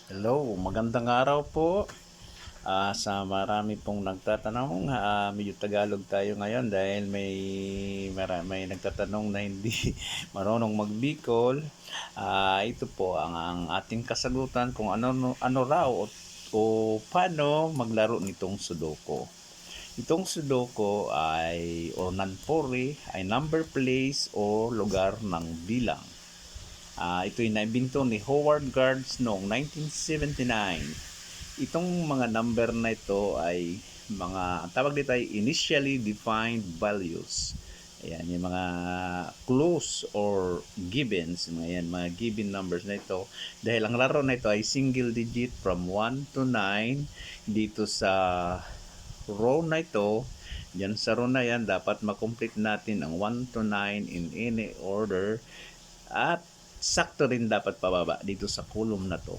Hello, magandang araw po. Sa marami pong nagtatanong, medyo Tagalog tayo ngayon dahil may nagtatanong na hindi marunong magbikol. Ito po ang ating kasagutan kung ano raw o paano maglaro nitong Sudoku. Itong Sudoku ay o Nanpori ay number place o lugar ng bilang. Ito'y naibinto ni Howard Gardner noong 1979. Itong mga number na ito ay tawag dito ay initially defined values. Ayan, yung mga clues or givens, mga given numbers na ito. Dahil ang laro na ito ay single digit from 1 to 9 dito sa row na ito. Diyan sa row na yan, dapat makomplete natin ang 1 to 9 in any order. At sakto rin dapat pababa dito sa column na to.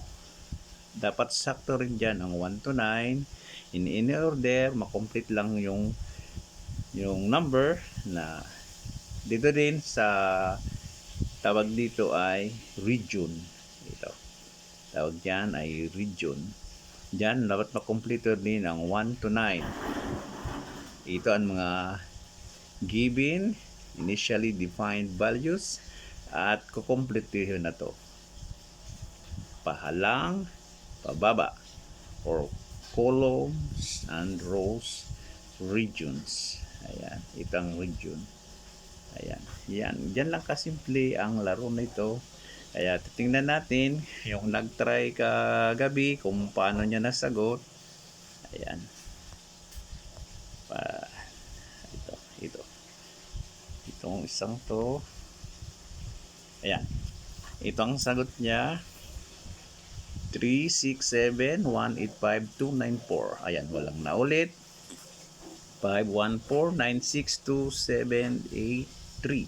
Dapat sakto rin dyan ang 1 to 9 in any order, makomplete lang yung number na dito din sa tawag dito ay region. Ito, tawag dyan ay region. Dyan dapat makomplete din ang 1 to 9. Ito ang mga given initially defined values at kukumpletuhin na to pahalang pababa or columns and rows regions. Ayan, itang region. Ayan, yan. Diyan lang kasimple ang laro na ito. Kaya titingnan natin yung nagtry kagabi kung paano niya nasagot. Ayan. Pa, ito. Itong isang to. Ayan. Ito ang sagot niya. 367185294. Ayan, walang naulit. 514962783.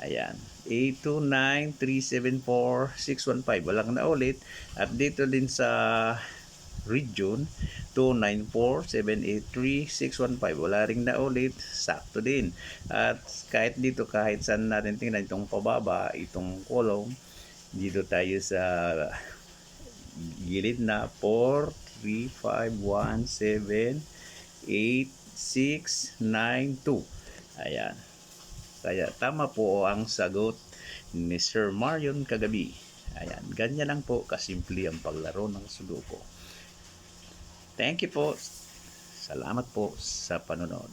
Ayan, 829374615. Walang naulit. At dito din sa region 294783615. Wala ring naulit. Sakto din. At kahit dito, kahit saan natin tingnan itong pababa, itong column, dito tayo sa gilid na 4, 3, 5, 1, 7, 8, 6, 9, 2. Ayan. Kaya tama po ang sagot ni Sir Marion kagabi. Ayan. Ganyan lang po kasimple ang paglaro ng Sudoku. Thank you po. Salamat po sa panonood.